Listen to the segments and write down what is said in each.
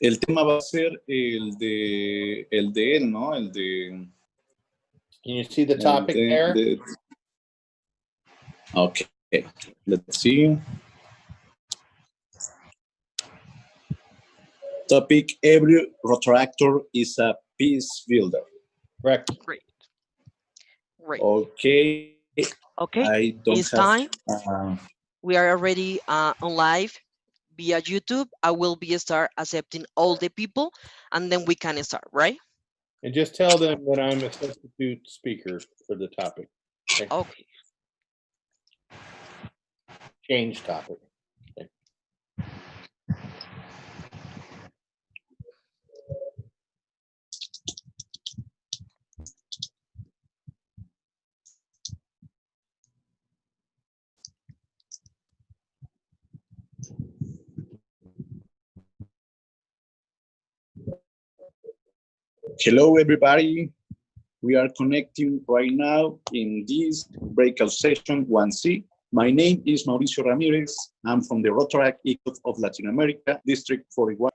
El tema va a ser el de él, ¿no? El de... Can you see the topic there? Okay, let's see. Topic, every rotoractor is a peace builder. Correct. Great. Great. Okay. Okay, I don't it's have, time. We are already on live via YouTube. I will start accepting all the people, and then we can start, right? And just tell them that I'm a substitute speaker for the topic. Okay. Change topic. Okay. Hello, everybody. We are connecting right now in this breakout session 1C. My name is Mauricio Ramirez. I'm from the Rotaract Club of Latin America, District 41.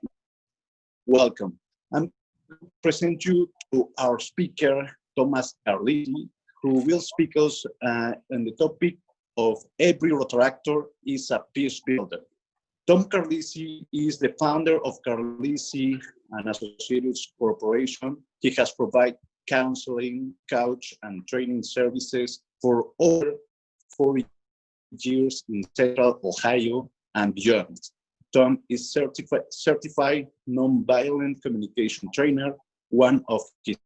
Welcome. I'm going to present you to our speaker, Thomas Carlisi, who will speak us on the topic of every Rotaractor is a peace builder. Tom Carlisi is the founder of Carlisi and Associates Corporation. He has provided counseling, coach, and training services for over 40 years in Central Ohio and beyond. Tom is certified nonviolent communication trainer. One of his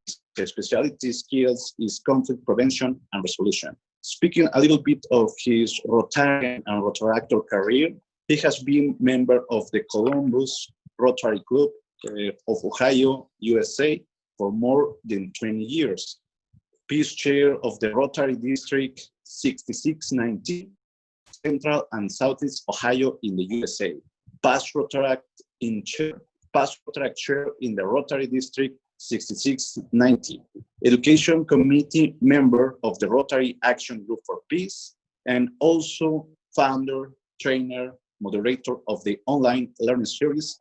specialty skills is conflict prevention and resolution. Speaking a little bit of his Rotarian and Rotaractor career, he has been member of the Columbus Rotary Club of Ohio, USA, for more than 20 years. Peace Chair of the Rotary District 6619, Central and Southeast Ohio in the USA. Past Rotaract Chair in the Rotary District 6690. Education Committee member of the Rotary Action Group for Peace, and also founder, trainer, moderator of the online learning series,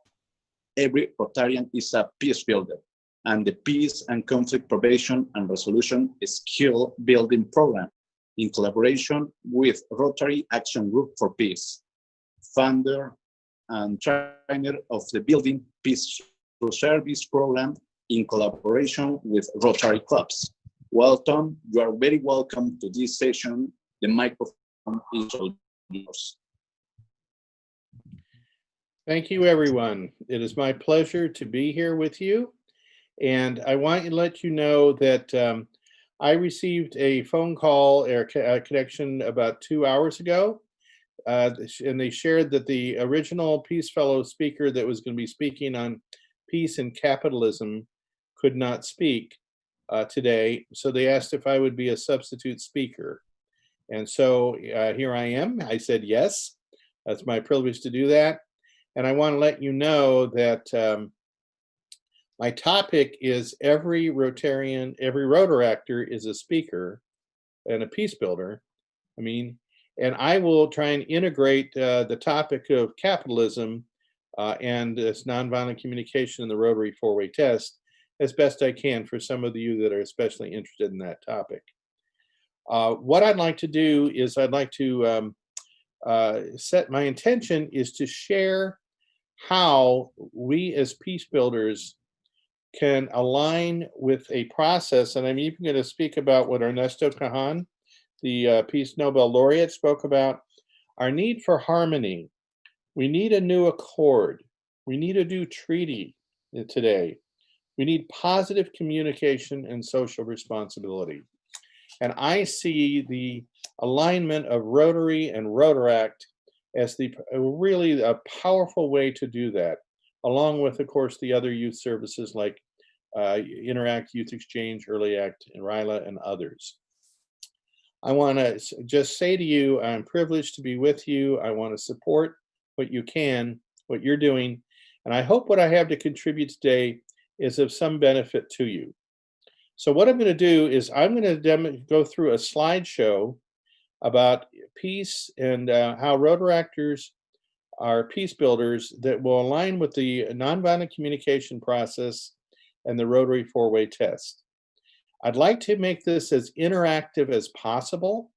Every Rotarian is a Peace Builder, and the Peace and Conflict Prevention and Resolution Skill Building Program in collaboration with Rotary Action Group for Peace, founder and trainer of the Building Peace through Service Program in collaboration with Rotary Clubs. Welcome, you are very welcome to this session. The microphone is all yours. Thank you, everyone. It is my pleasure to be here with you. And I want to let you know that I received a phone call or a connection about 2 hours ago. And they shared that the original Peace Fellow speaker that was going to be speaking on peace and capitalism could not speak today. So they asked if I would be a substitute speaker. And so here I am. I said yes. That's my privilege to do that. And I want to let you know that my topic is every Rotarian, every Rotaractor is a speaker and a peace builder. And I will try and integrate the topic of capitalism and this nonviolent communication in the Rotary four-way test as best I can for some of you that are especially interested in that topic. What I'd like to do is I'd like to set my intention is to share how we as peace builders can align with a process, and I'm even going to speak about what Ernesto Cajan, the Peace Nobel laureate, spoke about, our need for harmony. We need a new accord. We need a new treaty today. We need positive communication and social responsibility. And I see the alignment of Rotary and Rotaract as really a powerful way to do that, along with, of course, the other youth services like Interact, Youth Exchange, Early Act, and RILA, and others. I want to just say to you, I'm privileged to be with you. I want to support what you can, what you're doing, and I hope what I have to contribute today is of some benefit to you. So what I'm going to do is I'm going to go through a slideshow about peace and how Rotaractors are peace builders that will align with the nonviolent communication process and the Rotary four-way test. I'd like to make this as interactive as possible,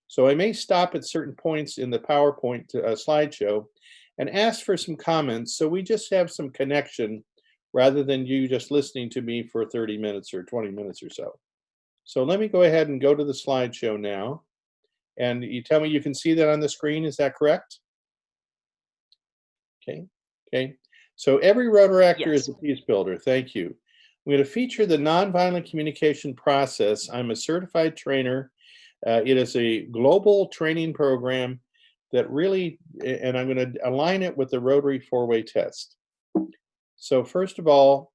so I may stop at certain points in the PowerPoint slideshow and ask for some comments so we just have some connection rather than you just listening to me for 30 minutes or 20 minutes or so. So let me go ahead and go to the slideshow now. And you tell me you can see that on the screen, is that correct? Okay, okay. So every Rotaractor is Yes. a peace builder, thank you. I'm going to feature the nonviolent communication process. I'm a certified trainer. It is a global training program that really, and I'm going to align it with the Rotary four-way test. So first of all,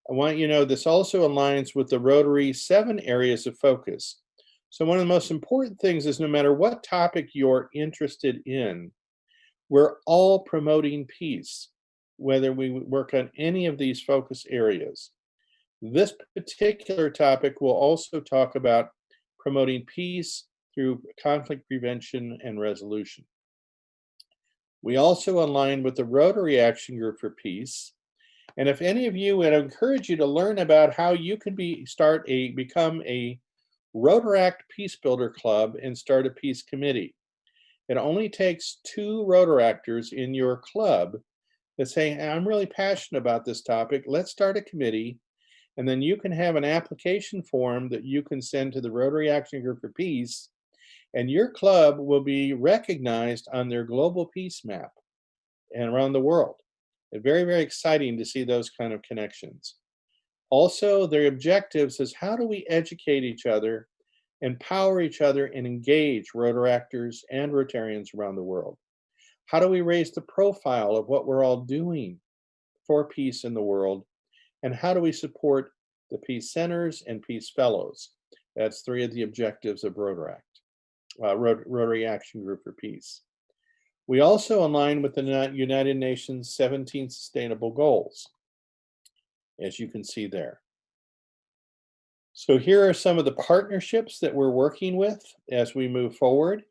I want you to know this also aligns with the Rotary 7 areas of focus. So one of the most important things is no matter what topic you're interested in, we're all promoting peace, whether we work on any of these focus areas. This particular topic will also talk about promoting peace through conflict prevention and resolution. We also align with the Rotary Action Group for Peace. And if any of you, would encourage you to learn about how you can become a Rotaract Peace Builder Club and start a peace committee. It only takes 2 Rotaractors in your club that say, "Hey, I'm really passionate about this topic. Let's start a committee." And then you can have an application form that you can send to the Rotary Action Group for Peace, and your club will be recognized on their global peace map and around the world. And very, very exciting to see those kind of connections. Also, their objectives is how do we educate each other, empower each other, and engage Rotaractors and Rotarians around the world? How do we raise the profile of what we're all doing for peace in the world? And how do we support the peace centers and peace fellows? That's 3 of the objectives of Rotaract, Rotary Action Group for Peace. We also align with the United Nations 17 Sustainable Goals, as you can see there. So here are some of the partnerships that we're working with as we move forward.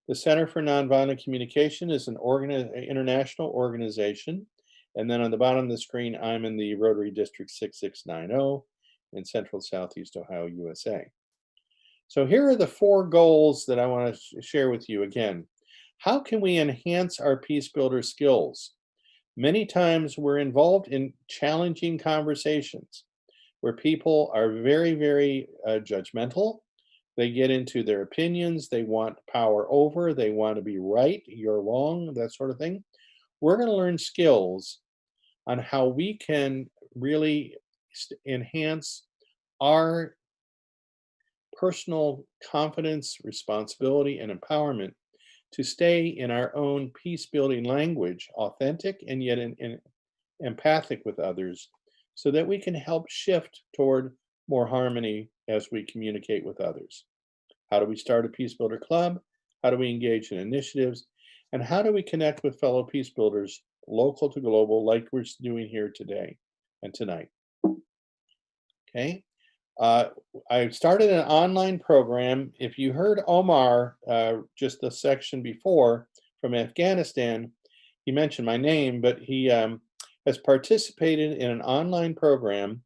The Center for Nonviolent Communication is an international organization. And then on the bottom of the screen, I'm in the Rotary District 6690 in Central Southeast Ohio, USA. So here are the 4 goals that I want to share with you again. How can we enhance our peace builder skills? Many times we're involved in challenging conversations where people are very, very judgmental. They get into their opinions. They want power over. They want to be right. You're wrong, that sort of thing. We're going to learn skills on how we can really enhance our personal confidence, responsibility, and empowerment to stay in our own peace building language, authentic and yet empathic with others, so that we can help shift toward more harmony as we communicate with others. How do we start a peace builder club? How do we engage in initiatives? And how do we connect with fellow peace builders, local to global, like we're doing here today and tonight? Okay. I started an online program. If you heard Omar, just the section before from Afghanistan, he mentioned my name, but he has participated in an online program,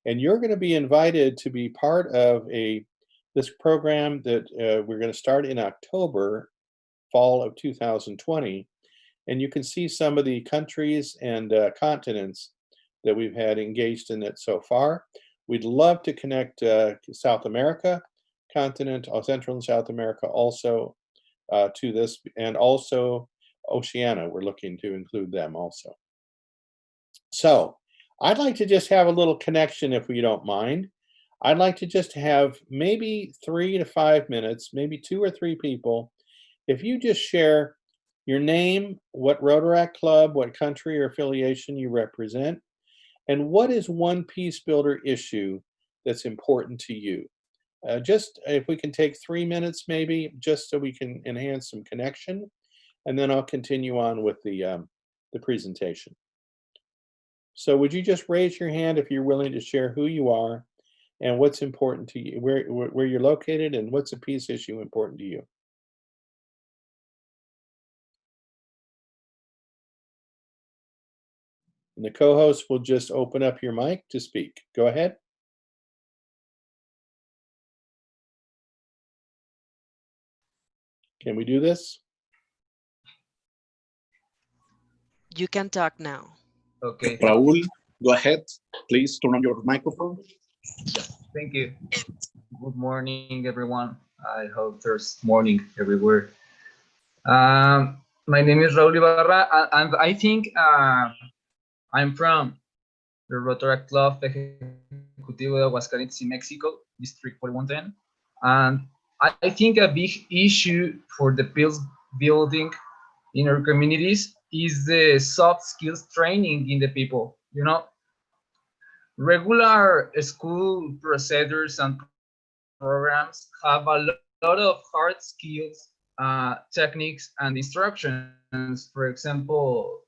and you're going to be invited to be part of this program that we're going to start in October, fall of 2020. And you can see some of the countries and continents that we've had engaged in it so far. We'd love to connect South America continent, Central and South America also to this, and also Oceania. We're looking to include them also. So I'd like to just have a little connection, if you don't mind. I'd like to just have maybe 3 to 5 minutes, maybe 2 or 3 people. If you just share your name, what Rotaract Club, what country or affiliation you represent, and what is one peace builder issue that's important to you? Just if we can take 3 minutes maybe, just so we can enhance some connection, and then I'll continue on with the presentation. So would you just raise your hand if you're willing to share who you are and what's important to you, where you're located, and what's a peace issue important to you? And the co-host will just open up your mic to speak. Go ahead. Can we do this? You can talk now. Okay. Raul, go ahead. Please turn on your microphone. Yeah, thank you. Good morning, everyone. I hope there's morning everywhere. My name is Raul Ibarra, and I think I'm from the Rotary Club Ejecutivo de Aguascalientes in Mexico, District 4110. And I think a big issue for the peace building in our communities is the soft skills training in the people. You know, regular school procedures and programs have a lot of hard skills, techniques, and instructions. For example,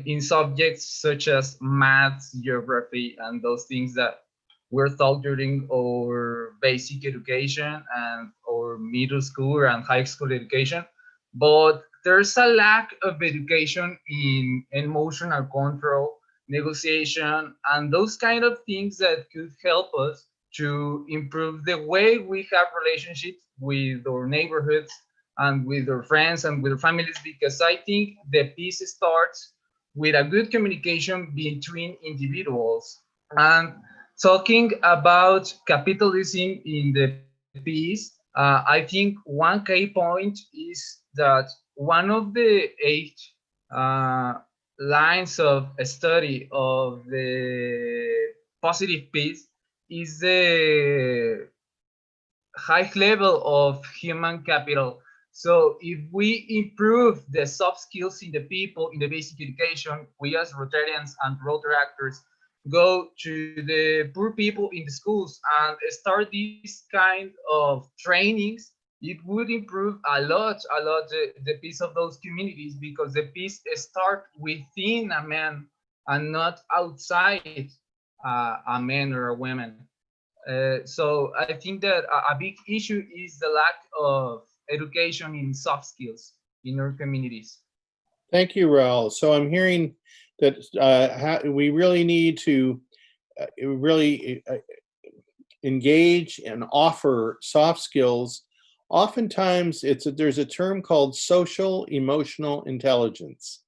in subjects such as math, geography, and those things that we're taught during our basic education and our middle school and high school education. But there's a lack of education in emotional control, negotiation, and those kind of things that could help us to improve the way we have relationships with our neighborhoods and with our friends and with our families, because I think the peace starts with a good communication between individuals. And talking about capitalism in the peace, I think one key point is that one of the 8 uh, lines of study of the positive peace is the high level of human capital. So if we improve the soft skills in the people in the basic education, we as Rotarians and Rotary actors go to the poor people in the schools and start these kind of trainings, it would improve a lot the peace of those communities, because the peace start within a man and not outside a man or a woman. So I think that a big issue is the lack of education in soft skills in our communities. Thank you, Raul. So I'm hearing that we really need to really engage and offer soft skills. Oftentimes, there's a term called social emotional intelligence.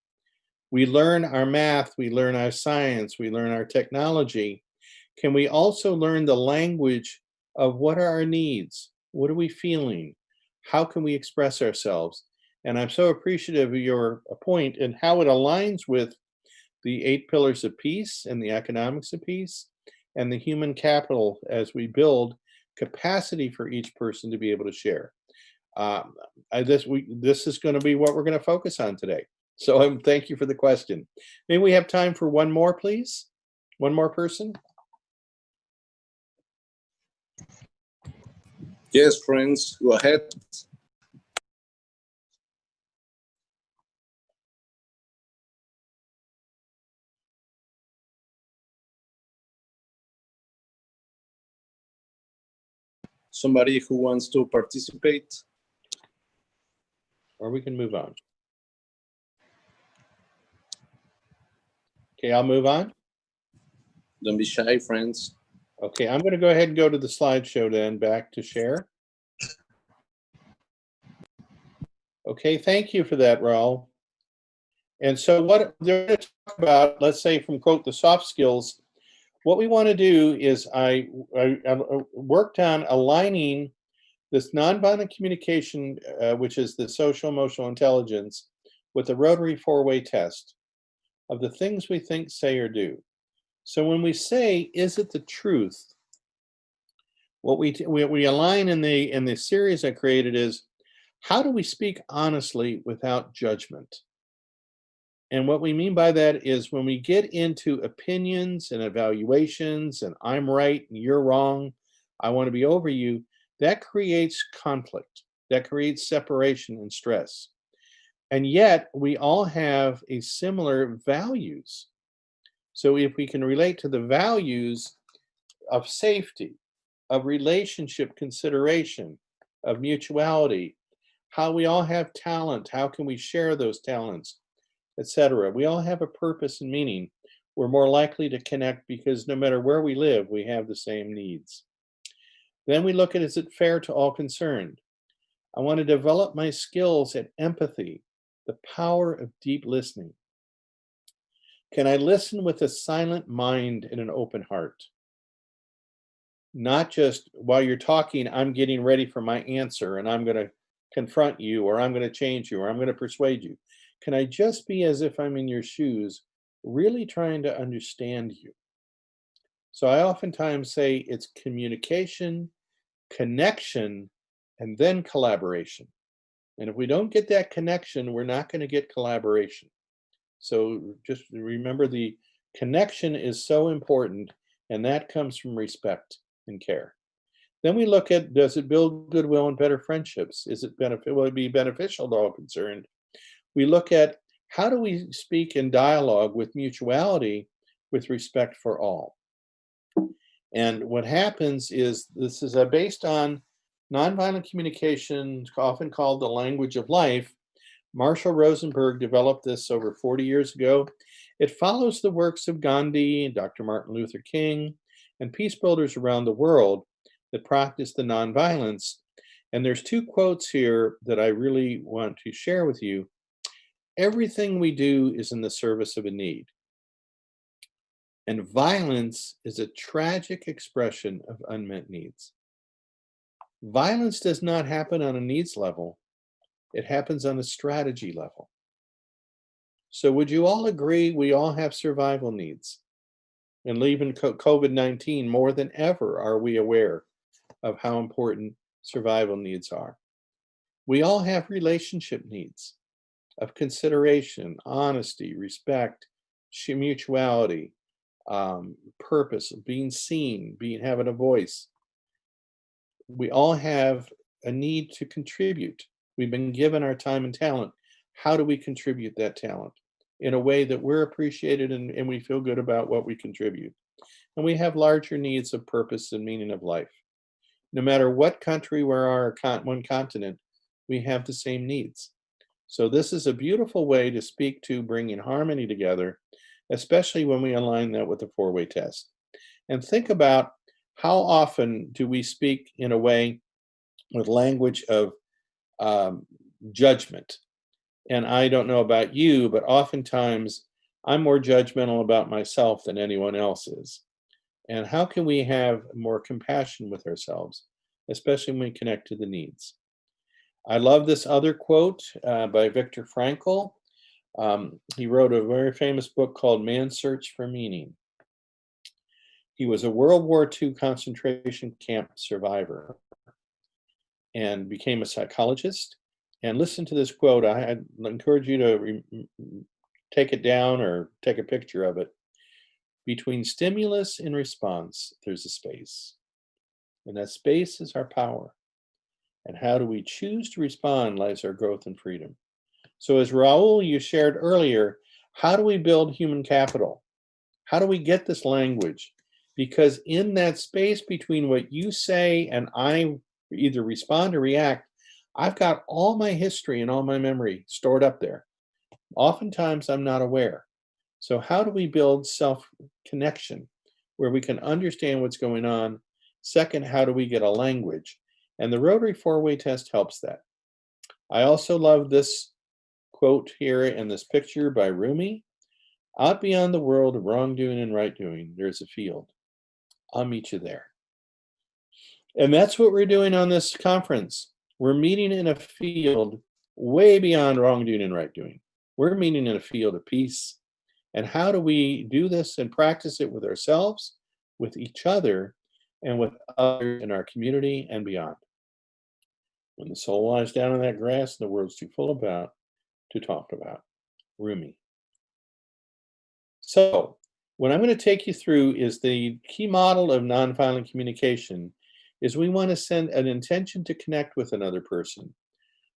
We learn our math, we learn our science, we learn our technology. Can we also learn the language of what are our needs? What are we feeling? How can we express ourselves? And I'm so appreciative of your point and how it aligns with the 8 pillars of peace and the economics of peace and the human capital as we build capacity for each person to be able to share. This is going to be what we're going to focus on today. So thank you for the question. Maybe we have time for one more, please. One more person. Yes, friends, go ahead. Somebody who wants to participate? Or we can move on. Okay, I'll move on. Don't be shy, friends. Okay, I'm going to go ahead and go to the slideshow then, back to share. Okay, thank you for that, Raul. And so what they're going to talk about, let's say from quote, the soft skills, what we want to do is I worked on aligning this nonviolent communication, which is the social emotional intelligence, with the Rotary 4-way test of the things we think, say, or do. So when we say, is it the truth? What we align in the series I created is, how do we speak honestly without judgment? And what we mean by that is when we get into opinions and evaluations and I'm right and you're wrong, I want to be over you, that creates conflict, that creates separation and stress. And yet we all have a similar values. So if we can relate to the values of safety, of relationship consideration, of mutuality, how we all have talent, how can we share those talents, etc. We all have a purpose and meaning. we're more likely to connect because no matter where we live, we have the same needs. Then we look at, is it fair to all concerned? I want to develop my skills at empathy, the power of deep listening. Can I listen with a silent mind and an open heart? Not just while you're talking, I'm getting ready for my answer and I'm going to confront you, or I'm going to change you, or I'm going to persuade you. Can I just be as if I'm in your shoes, really trying to understand you? So I oftentimes say it's communication, connection, and then collaboration. And if we don't get that connection, we're not going to get collaboration. So just remember, the connection is so important, and that comes from respect and care. Then we look at, does it build goodwill and better friendships? Will it be beneficial to all concerned? We look at, how do we speak in dialogue with mutuality with respect for all? And what happens is, this is based on nonviolent communication, often called the language of life. Marshall Rosenberg developed this over 40 years ago. It follows the works of Gandhi and Dr. Martin Luther King and peace builders around the world that practice the nonviolence. And there's two quotes here that I really want to share with you. Everything we do is in the service of a need. And violence is a tragic expression of unmet needs. Violence does not happen on a needs level. It happens on a strategy level. So would you all agree we all have survival needs? And even COVID-19, more than ever are we aware of how important survival needs are. We all have relationship needs of consideration, honesty, respect, mutuality, purpose, being seen, having a voice. We all have a need to contribute. We've been given our time and talent. How do we contribute that talent in a way that we're appreciated and we feel good about what we contribute? And we have larger needs of purpose and meaning of life. No matter what country we are, one continent, we have the same needs. So this is a beautiful way to speak to bringing harmony together, especially when we align that with the four-way test. And think about, how often do we speak in a way with language of judgment? And I don't know about you, but oftentimes I'm more judgmental about myself than anyone else is. And how can we have more compassion with ourselves, especially when we connect to the needs? I love this other quote by Viktor Frankl. He wrote a very famous book called Man's Search for Meaning. He was a World War II concentration camp survivor and became a psychologist. And listen to this quote. I'd encourage you to take it down or take a picture of it. Between stimulus and response, there's a space. And that space is our power. And how do we choose to respond lies our growth and freedom. So as Raul, you shared earlier, how do we build human capital? How do we get this language? Because in that space between what you say and I either respond or react, I've got all my history and all my memory stored up there. Oftentimes I'm not aware. So how do we build self-connection where we can understand what's going on? Second, how do we get a language? And the Rotary four-way test helps that. I also love this quote here in this picture by Rumi. Out beyond the world of wrongdoing and right doing, there's a field. I'll meet you there. And that's what we're doing on this conference. We're meeting in a field way beyond wrongdoing and right doing. We're meeting in a field of peace. And how do we do this and practice it with ourselves, with each other, and with others in our community and beyond? When the soul lies down in that grass, the world's too full about to talk about. Rumi. So, what I'm going to take you through is the key model of nonviolent communication is we want to send an intention to connect with another person.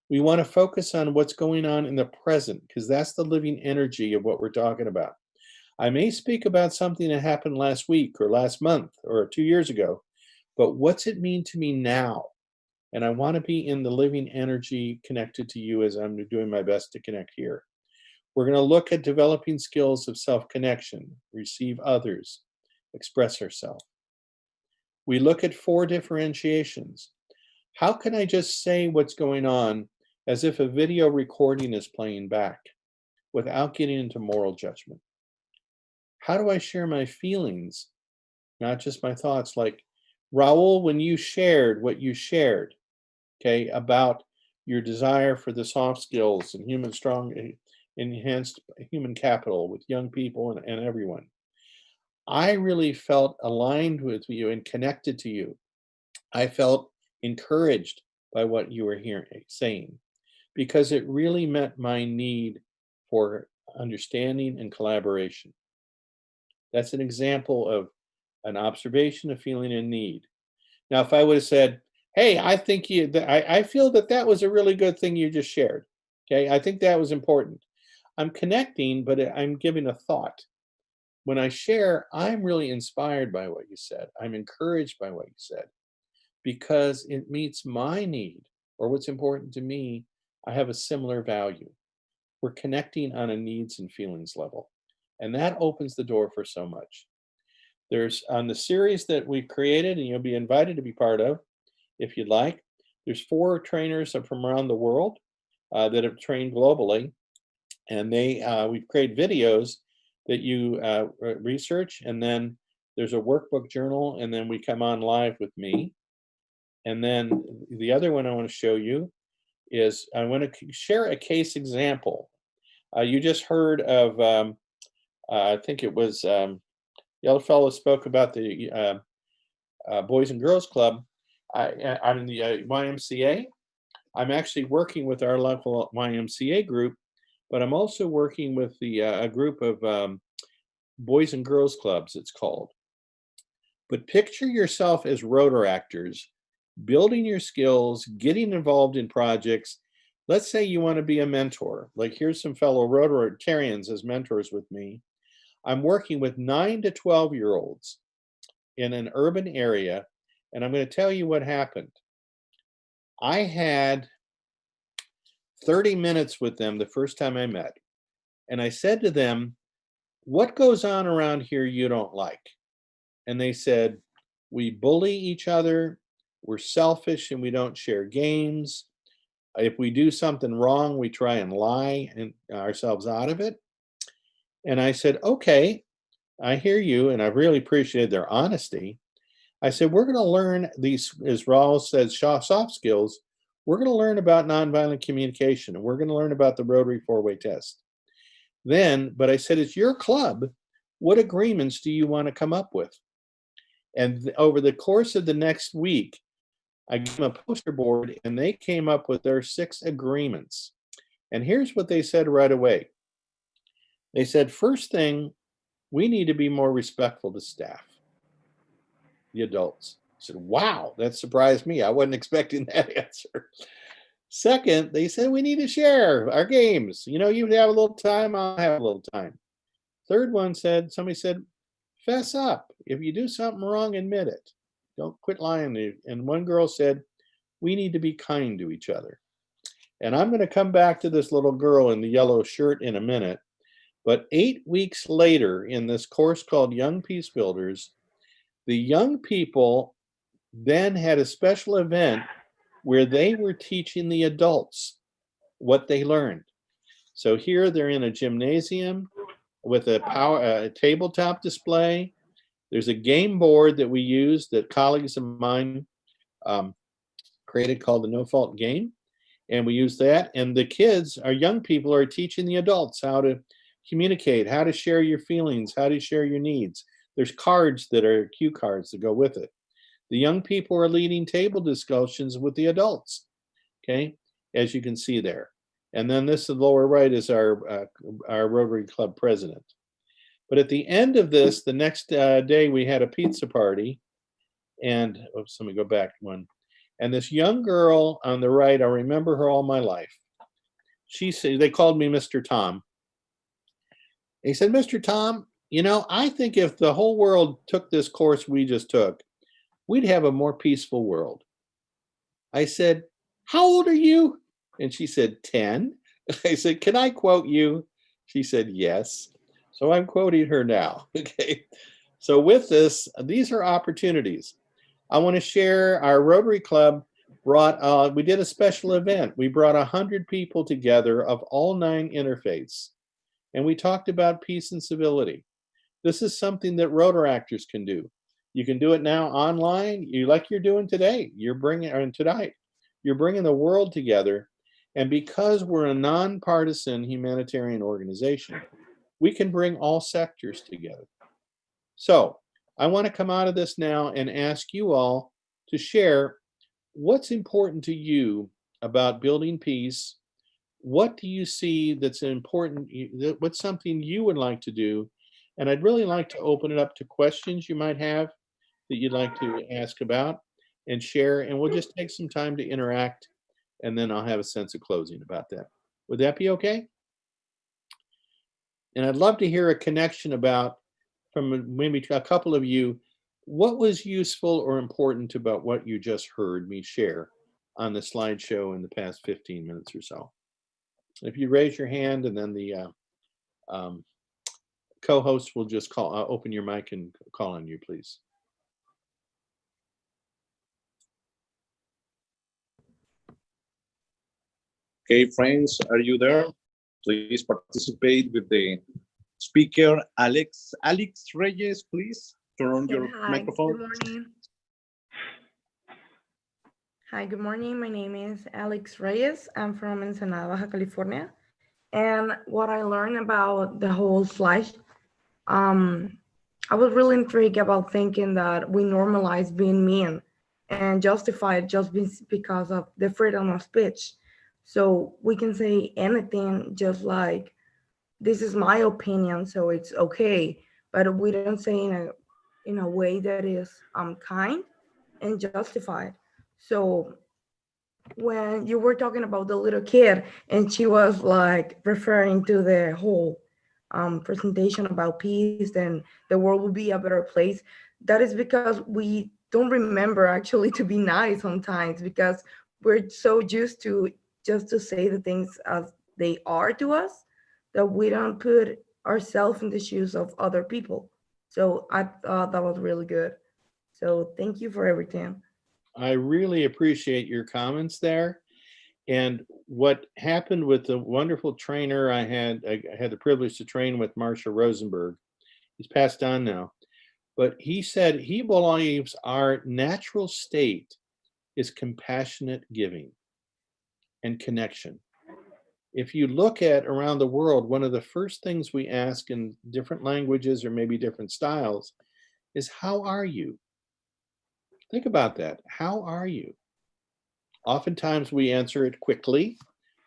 We want to focus on what's going on in the present because that's the living energy of what we're talking about. I may speak about something that happened last week or last month or 2 years ago, but what's it mean to me now? And I want to be in the living energy connected to you as I'm doing my best to connect here. We're going to look at developing skills of self-connection, receive others, express ourselves. We look at 4 differentiations. How can I just say what's going on as if a video recording is playing back without getting into moral judgment? How do I share my feelings, not just my thoughts? Like, Raul, when you shared what you shared, okay, about your desire for the soft skills and enhanced human capital with young people and everyone, I really felt aligned with you and connected to you. I felt encouraged by what you were saying, because it really met my need for understanding and collaboration. That's an example of an observation, a feeling, and need. Now, if I would have said, hey, I think I feel that was a really good thing you just shared. Okay, I think that was important. I'm connecting, but I'm giving a thought. When I share, I'm really inspired by what you said. I'm encouraged by what you said, because it meets my need or what's important to me. I have a similar value. We're connecting on a needs and feelings level. And that opens the door for so much. There's on the series that we created, and you'll be invited to be part of, if you'd like. There's 4 trainers from around the world that have trained globally. And we've created videos that you research, and then there's a workbook journal, and then we come on live with me. And then the other one I want to show you is I want to share a case example. You just heard of, I think it was the other fellow spoke about the Boys and Girls Club. I'm in the YMCA. I'm actually working with our local YMCA group, but I'm also working with a group of Boys and Girls Clubs, it's called. But picture yourself as Rotaractors, building your skills, getting involved in projects. Let's say you want to be a mentor. Like, here's some fellow Rotarians as mentors with me. I'm working with 9 to 12-year-olds in an urban area, and I'm going to tell you what happened. I had 30 minutes with them the first time I met, and I said to them, what goes on around here you don't like? And they said, we bully each other, we're selfish, and we don't share games. If we do something wrong, we try and lie ourselves out of it. And I said, okay, I hear you, and I really appreciate their honesty. I said, we're going to learn these, as Raul says, soft skills. We're going to learn about nonviolent communication, and we're going to learn about the Rotary 4-way test. But I said, it's your club. What agreements do you want to come up with? And over the course of the next week, I gave them a poster board, and they came up with their 6 agreements. And here's what they said right away. They said, first thing, we need to be more respectful to staff, the adults. I said, wow, that surprised me. I wasn't expecting that answer. Second, they said, we need to share our games. You have a little time, I'll have a little time. Third one said, somebody said, fess up. If you do something wrong, admit it. Don't quit lying. And one girl said, we need to be kind to each other. And I'm going to come back to this little girl in the yellow shirt in a minute. But 8 weeks later, in this course called Young Peace Builders, the young people then had a special event where they were teaching the adults what they learned. So here they're in a gymnasium with a tabletop display. There's a game board that we use that colleagues of mine created called the No Fault Game. And we use that. And the kids, our young people, are teaching the adults how to communicate, how to share your feelings, how to share your needs. There's cards that are cue cards that go with it. The young people are leading table discussions with the adults, okay, as you can see there. And then this, the lower right, is our Rotary Club president. But at the end of this, the next day, we had a pizza party. And, oops, let me go back one. And this young girl on the right, I remember her all my life. She said, they called me Mr. Tom. He said, Mr. Tom, I think if the whole world took this course we just took, we'd have a more peaceful world. I said, how old are you? And she said, 10. I said, can I quote you? She said, yes. So I'm quoting her now. Okay. So with this, these are opportunities. I want to share our Rotary Club we did a special event. We brought 100 people together of all 9 interfaiths, and we talked about peace and civility. This is something that Rotaractors can do. You can do it now online, like you're doing today. You're bringing the world together, and because we're a nonpartisan humanitarian organization, we can bring all sectors together. So I want to come out of this now and ask you all to share what's important to you about building peace. What do you see that's important? What's something you would like to do? And I'd really like to open it up to questions you might have that you'd like to ask about and share. And we'll just take some time to interact, and then I'll have a sense of closing about that. Would that be okay? And I'd love to hear a connection from maybe a couple of you, what was useful or important about what you just heard me share on the slideshow in the past 15 minutes or so. If you raise your hand, and then the co-host will just open your mic and call on you, please. Okay, friends, are you there? Please participate with the speaker, Alex Reyes, please turn on your microphone. Good morning. Hi, good morning. My name is Alex Reyes. I'm from Ensenada, Baja California. And what I learned about the whole slide, I was really intrigued about thinking that we normalize being mean and justify it just because of the freedom of speech. So we can say anything, just like, this is my opinion, so it's okay. But we don't say in a way that is kind and justified. So when you were talking about the little kid and she was like referring to the whole presentation about peace and the world will be a better place, that is because we don't remember actually to be nice sometimes, because we're so used to just to say the things as they are to us that we don't put ourselves in the shoes of other people. So I thought that was really good. So thank you for everything. I really appreciate your comments there. And what happened with the wonderful trainer I had the privilege to train with, Marsha Rosenberg. He's passed on now. But he said he believes our natural state is compassionate giving and connection. If you look at around the world, one of the first things we ask in different languages or maybe different styles is, how are you? Think about that. How are you? Oftentimes we answer it quickly,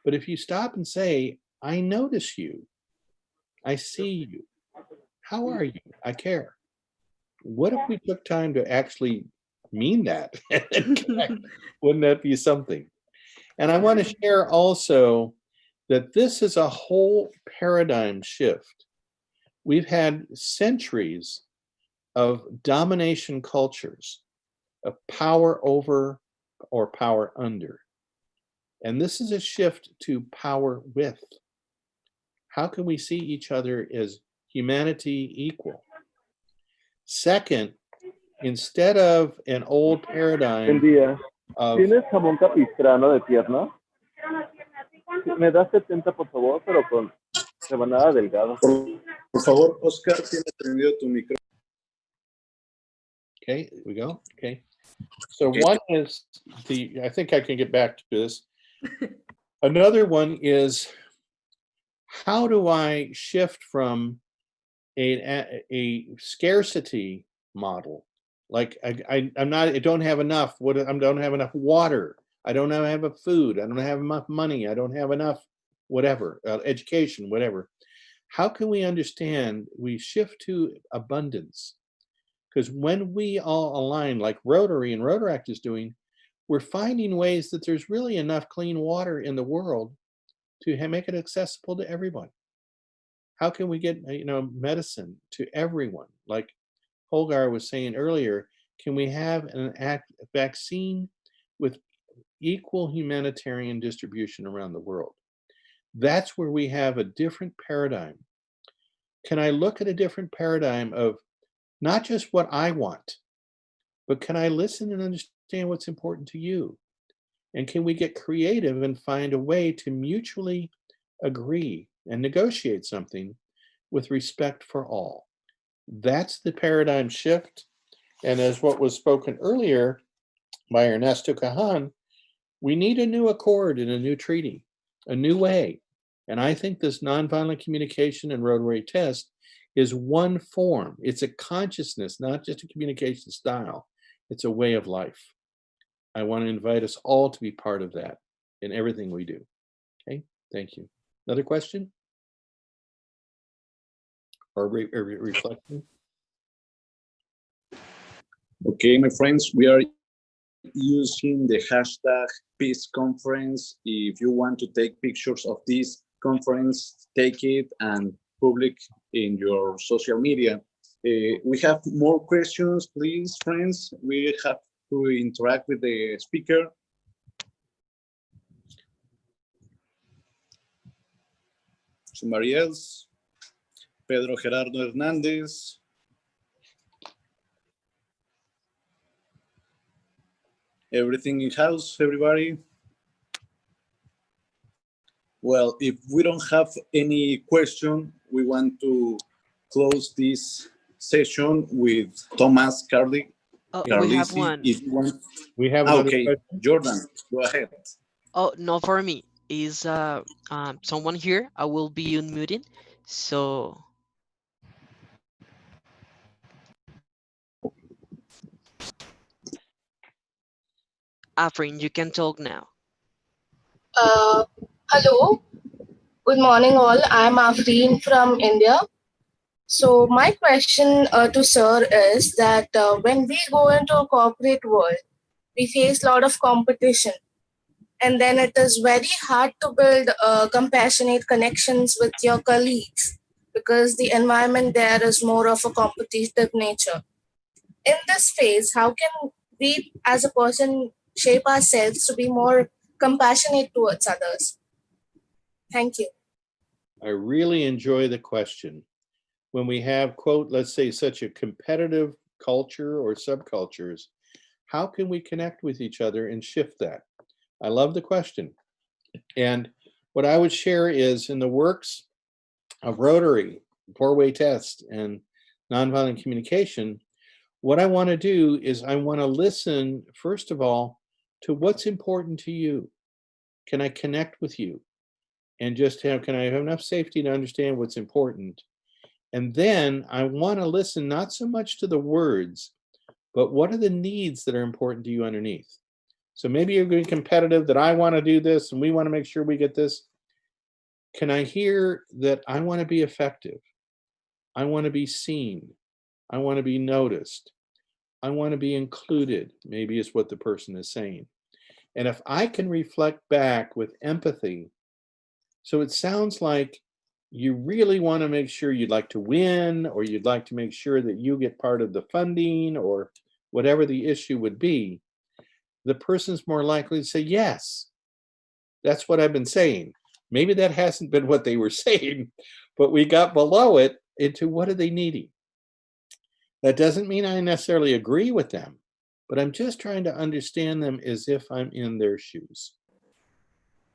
but if you stop and say, I notice you, I see you, how are you? I care. What if we took time to actually mean that and connect? Wouldn't that be something? And I want to share also that this is a whole paradigm shift. We've had centuries of domination cultures, of power over or power under. And this is a shift to power with. How can we see each other as humanity equal? Second, instead of an old paradigm of ¿Tienes jamón capistrano de pierna? Me das 70, por favor, pero con rebanada delgada. Por favor, Oscar, tiene prendido tu micrófono. Okay, there we go. Okay. So one is I think I can get back to this. Another one is, how do I shift from a scarcity model? Like I don't have enough. I don't have enough water. I don't have enough food. I don't have enough money. I don't have enough whatever, education, whatever. How can we understand we shift to abundance? Because when we all align, like Rotary and Rotaract is doing, we're finding ways that there's really enough clean water in the world to make it accessible to everyone. How can we get medicine to everyone? Like Holgar was saying earlier, can we have a vaccine with equal humanitarian distribution around the world? That's where we have a different paradigm. Can I look at a different paradigm of not just what I want, but can I listen and understand what's important to you? And can we get creative and find a way to mutually agree and negotiate something with respect for all? That's the paradigm shift. And as what was spoken earlier by Ernesto Cajan, we need a new accord and a new treaty, a new way. And I think this nonviolent communication and Rotary test is one form. It's a consciousness, not just a communication style. It's a way of life. I want to invite us all to be part of that in everything we do. Okay, thank you. Another question? Or reflection? Okay, my friends, we are using the hashtag Peace Conference. If you want to take pictures of this conference, take it and public in your social media. We have more questions, please, friends. We have to interact with the speaker. Somebody else? Pedro Gerardo Hernandez. Everything in house, everybody? Well, if we don't have any question, we want to close this session with Thomas Carly. Oh, we have one. If you want. We have another Okay, question. Jordan, go ahead. Oh, not for me. Is someone here? I will be unmuting. So Afrin, you can talk now. Hello, good morning all. I'm Afreen from India. So my question to sir is that when we go into a corporate world, we face a lot of competition. And then it is very hard to build compassionate connections with your colleagues because the environment there is more of a competitive nature. In this phase, how can we as a person shape ourselves to be more compassionate towards others? Thank you. I really enjoy the question. When we have, quote, let's say such a competitive culture or subcultures, how can we connect with each other and shift that? I love the question. And what I would share is in the works of Rotary, four-way test, and nonviolent communication, what I want to do is I want to listen, first of all, to what's important to you. Can I connect with you? And just can I have enough safety to understand what's important? And then I want to listen not so much to the words, but what are the needs that are important to you underneath? So maybe you're being competitive that I want to do this and we want to make sure we get this. Can I hear that I want to be effective? I want to be seen. I want to be noticed. I want to be included, maybe is what the person is saying. And if I can reflect back with empathy, so it sounds like you really want to make sure you'd like to win, or you'd like to make sure that you get part of the funding, or whatever the issue would be, the person's more likely to say, yes, that's what I've been saying. Maybe that hasn't been what they were saying, but we got below it into what are they needing? That doesn't mean I necessarily agree with them, but I'm just trying to understand them as if I'm in their shoes.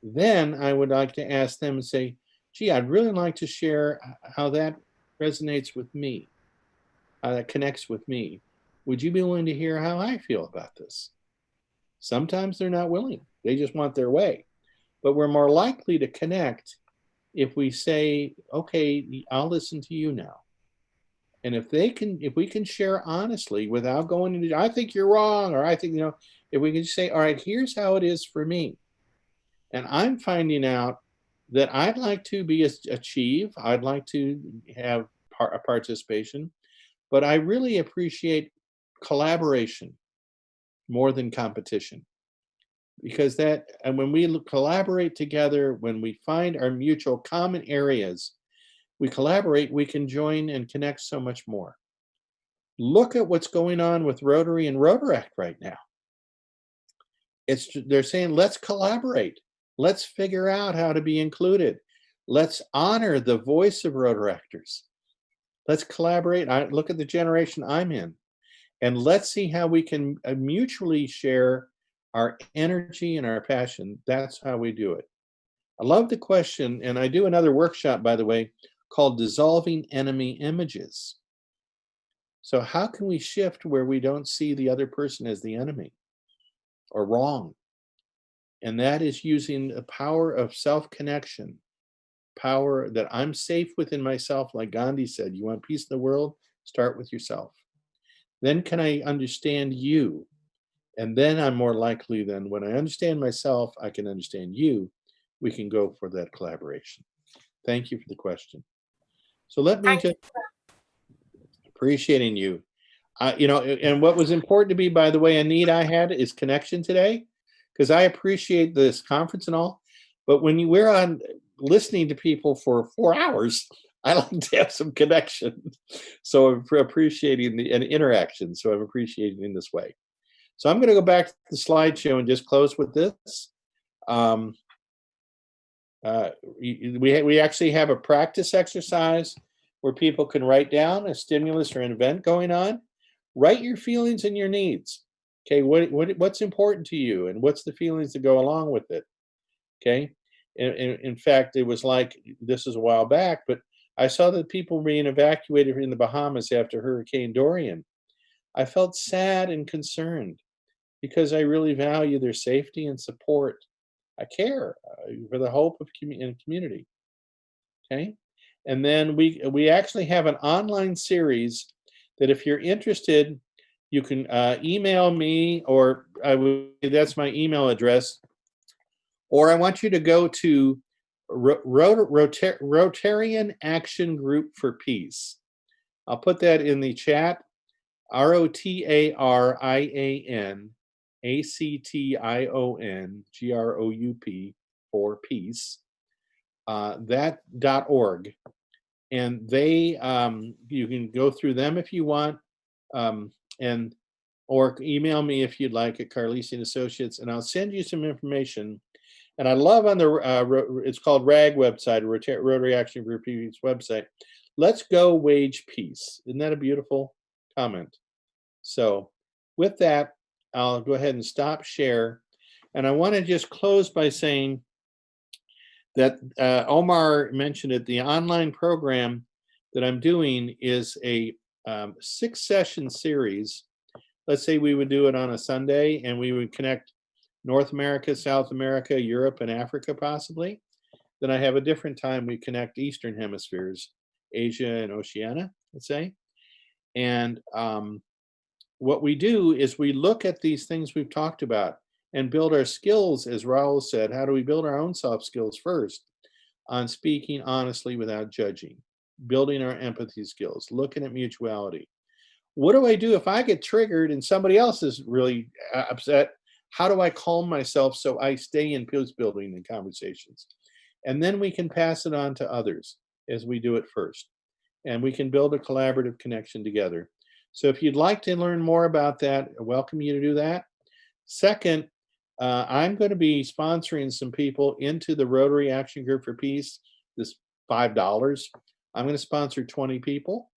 Then I would like to ask them and say, gee, I'd really like to share how that resonates with me, how that connects with me. Would you be willing to hear how I feel about this? Sometimes they're not willing. They just want their way. But we're more likely to connect if we say, okay, I'll listen to you now. And if we can share honestly without going into, I think you're wrong, or I think, if we can say, all right, here's how it is for me. And I'm finding out that I'd like to achieve, I'd like to have a participation, but I really appreciate collaboration more than competition. Because and when we collaborate together, when we find our mutual common areas, we collaborate, we can join and connect so much more. Look at what's going on with Rotary and Rotaract right now. They're saying, let's collaborate. Let's figure out how to be included. Let's honor the voice of Rotaractors. Let's collaborate. Look at the generation I'm in. And let's see how we can mutually share our energy and our passion. That's how we do it. I love the question, and I do another workshop, by the way, called Dissolving Enemy Images. So how can we shift where we don't see the other person as the enemy or wrong? And that is using the power of self-connection, power that I'm safe within myself. Like Gandhi said, you want peace in the world? Start with yourself. Then can I understand you? And then I'm more likely then when I understand myself, I can understand you. We can go for that collaboration. Thank you for the question. So let me just, appreciating you. You know, and what was important to me, by the way, a need I had is connection today, because I appreciate this conference and all, but when we're on listening to people for 4 hours, I like to have some connection. So I'm appreciating an interaction. So I'm appreciating in this way. So I'm going to go back to the slideshow and just close with this. We actually have a practice exercise where people can write down a stimulus or an event going on. Write your feelings and your needs. Okay, what's important to you, and what's the feelings that go along with it? Okay, in fact, it was like, this is a while back, but I saw that people were being evacuated in the Bahamas after Hurricane Dorian. I felt sad and concerned because I really value their safety and support. I care for the hope of community. Okay, and then we actually have an online series that if you're interested, you can email me, or that's my email address, or I want you to go to Rotarian Action Group for Peace. I'll put that in the chat. ROTARIAN ACTION for peace. That.org. And they you can go through them if you want, and or email me if you'd like at Carlisi & Associates, and I'll send you some information. And I love on the it's called RAG website, Rotary Action Group Peace website. Let's go wage peace. Isn't that a beautiful comment? So with that, I'll go ahead and stop share. And I want to just close by saying that Omar mentioned it, the online program that I'm doing is a 6-session series. Let's say we would do it on a Sunday, and we would connect North America, South America, Europe, and Africa possibly. Then I have a different time we connect Eastern hemispheres, Asia and Oceania, let's say. And what we do is we look at these things we've talked about and build our skills, as Raul said. How do we build our own soft skills first? On speaking honestly without judging, building our empathy skills, looking at mutuality. What do I do if I get triggered and somebody else is really upset? How do I calm myself so I stay in peace building and conversations? And then we can pass it on to others as we do it first. And we can build a collaborative connection together. So if you'd like to learn more about that, I welcome you to do that. Second, I'm going to be sponsoring some people into the Rotary Action Group for Peace, this $5. I'm going to sponsor 20 people,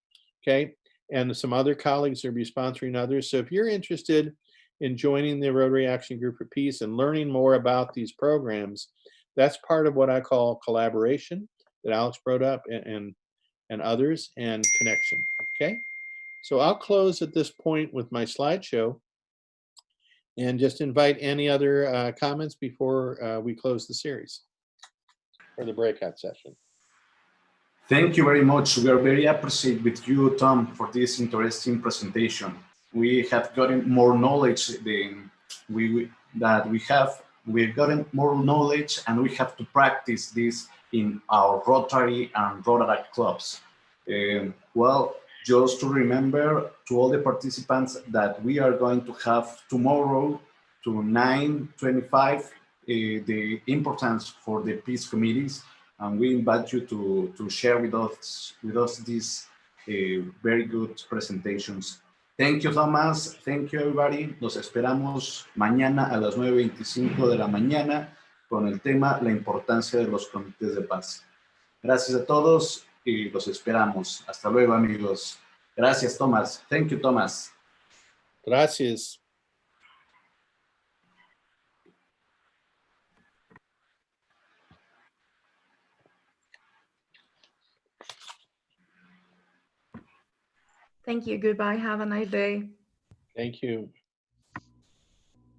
okay? And some other colleagues will be sponsoring others. So if you're interested in joining the Rotary Action Group for Peace and learning more about these programs, that's part of what I call collaboration that Alex brought up, and others, and connection, okay? So I'll close at this point with my slideshow and just invite any other comments before we close the series or the breakout session. Thank you very much. We are very appreciative with you, Tom, for this interesting presentation. We have gotten more knowledge than we've gotten more knowledge, and we have to practice this in our Rotary and Rotaract clubs. Well, just to remember to all the participants that we are going to have tomorrow to 9:25 the importance for the peace committees, and we invite you to share with us these very good presentations. Thank you, Thomas. Thank you, everybody. Los esperamos mañana a las 9:25 de la mañana con el tema La importancia de los comités de paz. Gracias a todos y los esperamos. Hasta luego, amigos. Gracias, Tomás. Thank you, Tomás. Gracias. Thank you. Goodbye. Have a nice day. Thank you.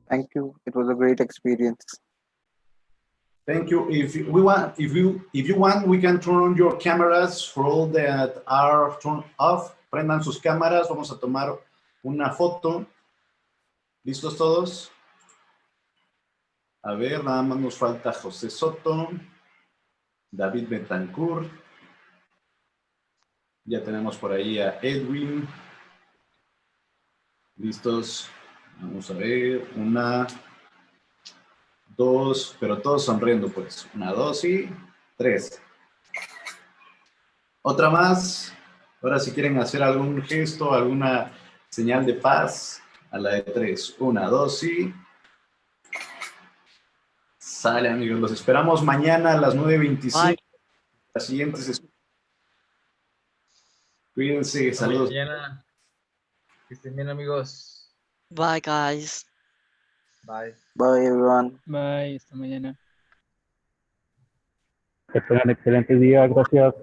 Thank you. It was a great experience. Thank you. If you want, we can turn on your cameras for all that are turned off. Prendan sus cámaras. Vamos a tomar una foto. ¿Listos todos? A ver, nada más nos falta José Soto, David Betancourt. Ya tenemos por ahí a Edwin. ¿Listos? Vamos a ver. Una, dos, pero todos sonriendo, pues. Una, dos y tres. Otra más. Ahora si quieren hacer algún gesto, alguna señal de paz, a la de tres. Una, dos y... Sale, amigos. Los esperamos mañana a las 9:25. La siguiente sesión. Cuídense. Saludos. Mañana. Que estén bien, amigos. Bye, guys. Bye. Bye, everyone. Bye, hasta mañana. Que tengan excelente día. Gracias.